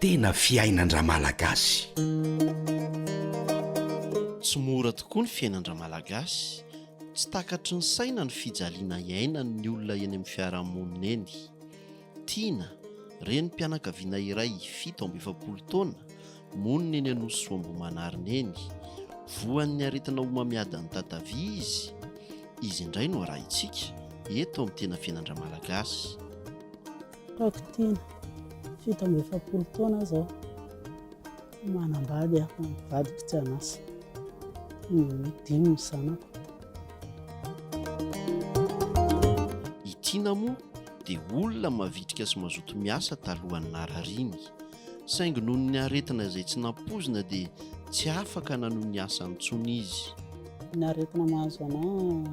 tena fiainan-dra malagasy. Tsy mora tokoa ny fiainan-dra malagasy, tsy takatry ny saina ny fijaliana iainany olona eny amin'ny fiarahamonina eny. Tiana renim-pianakaviana iray 7 taona monina eny Anosy Soambomanarina eny, voan'ny aretina homamiadan'ny tatavia izy indray no arahintsika eto amin'ny tena fiainan-dra malagasy. Taoko Tiana 7 taona zao, manambady aho, mivadiko tsy anasa, 5 zanako. I Tiana moa dia olona mavitrika sy mazoto miasa talohan'ny narariny, saingy noho ny aretina izay tsy nampozina dia tsy afaka nanohy ny asany intsony izy. Ny aretina mahazo anahy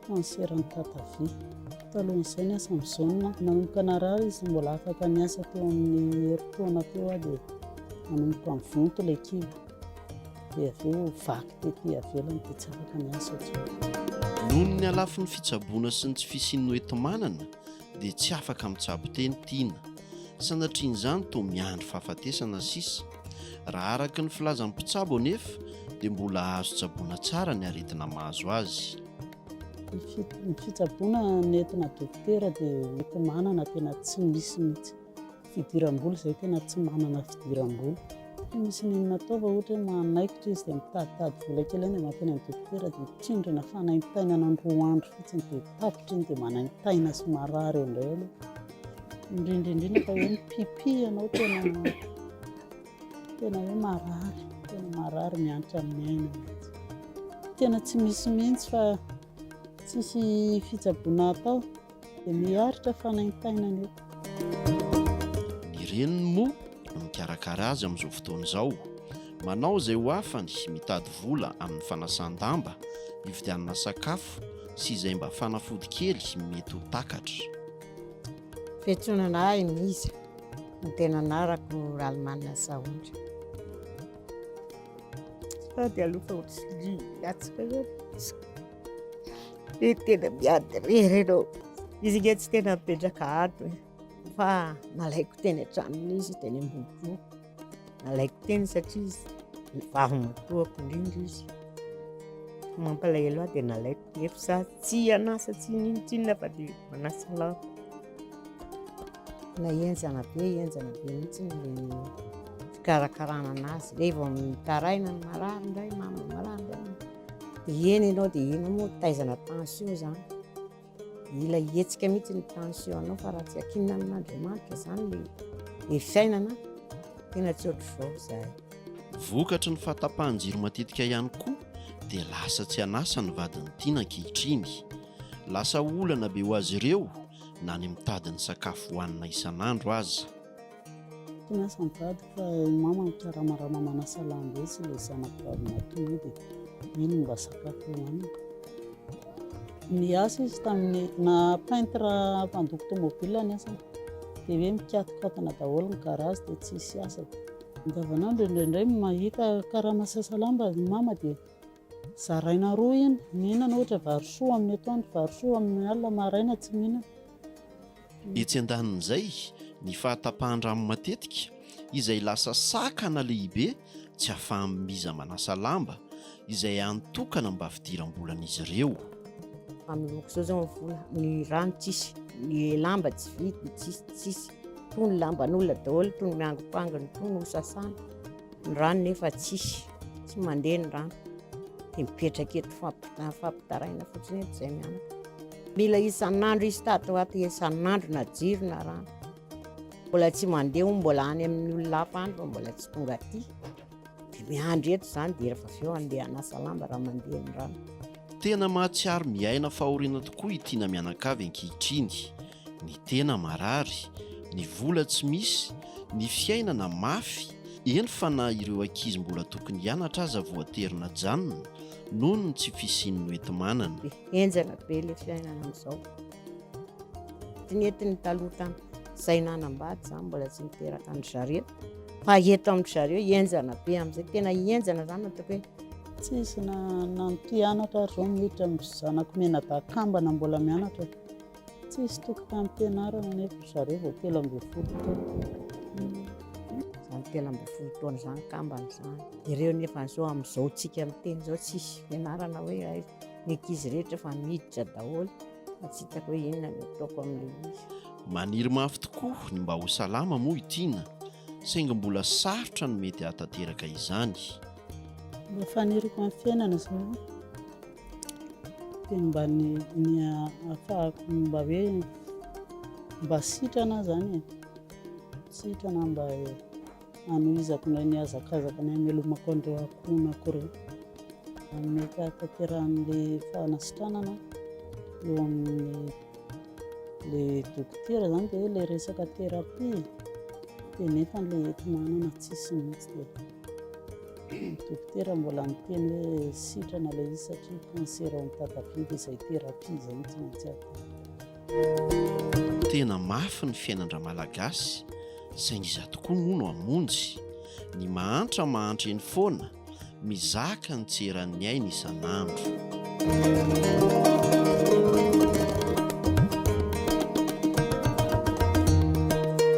kanseran'ny tatavia. Talohan'izay ny asa mizaona, nanomboka narary izy mbola afaka niasa teo amin'ny herintaona teo aho dia nanomboka amin'ny vonto ilay kibo. Dia avy eo vaky tetỳ avelany dia tsy afaka niasa intsony. Noho ny alafin'ny fitsaboana sy ny tsy fisian'ny hoentim-manana dia tsy afaka mitsabo teny Tiana, sanatrian'izany toa miandry fahafatesana sisa. Raha araka ny filazan'ny mpitsabo anefa dia mbola azo tsaboana tsara ny aretina mahazo azy. Ny fitsaboana nentina dokotera dia hoentim-manana tena tsy misy mihitsy. Fidiram-bola izay tena tsy manana fidiram-bola. Misy ninona ataova ohatra hoe manaikitra izy dia mitaditady vola kely eny dia mankeny amin'ny dokotera dia tsindrina fanaintainana ny 2 andro fotsiny dia tapitra iny dia manaintaina sy marary eo indray aloha. Indrindrindrina fa hoe ny pipi ianao tena hoe marary miantra amin'ny aina mihitsy. Tena tsy misy mihitsy fa tsisy fitsaboana atao dia miharitra fanaintainana eto. Ny reniny moa no mikarakara azy amin'izao fotoana izao, manao izay ho afany mitady vola amin'ny fanasan-damba, hividianana sakafo sy izay mba fanafody kely mety ho takatra. Fiantsonana Emiza, ny tena anarako Ralmanina Saondra. Sady alofa ohatry latsaka zao. Tena miady rery ianao. Izy nge tsy tena mipetraka ato fa nalaiko teny an-tranony izy teny ambonimbony. Nalaiko teny satria izy vavy-matoako indrindra izy. Mampalahelo aho dia nalaiko nefa za tsy anasa tsy ninona fa dia manasa lava. Na enjana be mihitsy ny fikarakarana anazy. Rehefa mitaraina ny marary indray, mama marary indray. Dia eny ianao dia eny moa taizana tension zany. Ila hetsika mihitsy ny tension anao fa raha tsy akinina amin'Andriamanitra zany ilay fiainana tena tsy ohatr'izao izahay. Vokatry ny fahatapahan-jiro matetika ihany koa dia lasa tsy anasa ny vadiny Tiana ankehitriny. Lasa olana be ho azy ireo na ny mitady ny sakafo hohanina isan'andro aza. Tena asa mivady fa mama mikaramarama manasa lamba izy ilay zanako vavy matoa dia iny mba sakafo hohanina. Niasa izy tamin'ny na peintre mpandoko tomobile ny asany dia hoe mikatokatana daholo ny garage dia tsy hisy asa. Andavanandro indraindray mahita karama sasa lamba mama dia zaraina 2 iny, mihinana ohatra vary soa amin'ny atoandro, vary soa amin'ny alina, maraina tsy mihinana. Etsy andanin'izay ny fahatapahan-drano matetika izay lasa sakana lehibe tsy ahafahan'iza manasa lamba izay antokana mba fidiram-bolan'izy ireo. Amiloko zao zao vola ny rano tsisy, ny lamba tsy vidy, tsisy. Toy ny lamban'olona daholo, toy ny miangopangany, toy ny hosasana. Ny rano nefa tsisy, tsy mandeha ny rano. Dia mipetraka eto fampitaraina fotsiny eto izay mianaka. Mila isan'andro izy tato ato isan'andro na jiro na rano. Mbola tsy mandeha mbola any amin'ny olona hafa andro mbola tsy tonga aty. Dia miandry eto izany dia rehefa avy eo andeha hanasa lamba raha mandeha ny rano. Tena mahatsiaro miaina fahoriana tokoa i Tiana mianakavy ankehitriny. Ny tena marary, ny vola tsy misy, ny fiainana mafy. Eny fa na ireo ankizy mbola tokony hianatra aza voaterina janona noho ny tsy fisian'ny hoentim-manana. Enjana be ilay fiainana amin'izao. Tsy nentiny taloha tany izay nanambady zany mbola tsy niteraka ny zareo. Fa eto amin'ny zareo enjana be amin'izay tena enjana zany ataoko hoe tsisy na mpianatra ary zao miditra amin'ny zanako menadakambana mbola mianatra. Tsisy tokotany ampianarana nefa zareo vao 7 ambin'ny folo taona. telo ambin'ny folo taona izany kambana izany. Ireo nefa zao amin'izao tsika miteny zao tsisy fianarana hoe ny ankizy rehetra efa miditra daholo, fa tsy hitako hoe inona no ataoko amin'ilay izy. Maniry mafy tokoa ny mba ho salama moa itiana, saingy mbola sarotra ny mety hahatanteraka izany. Mba faniriko amin'ny fiainana zao dia mba ny ahafahako mba hoe mba sitrana zany, sitrana mba hanohizako ny hazakazaka ny hamelomako an'ireo ankonako ireo. Mety hahatanteran'ilay fanasitranana eo amin'ny le dokotera zany dia ilay resaka terapia, dia nefa ilay eto manana tsisy mihitsy. Dia dokotera mbola miteny hoe sitrana ilay izy satria kansera ao amin'ny tatavy dia izay terapia izay tsy maintsy atao. Tena mafy ny fiainandra malagasy, saingy iza tokoa moa no hamonjy. Ny mahantra eny foana, mizaka ny tseran'ny aina isan'andro.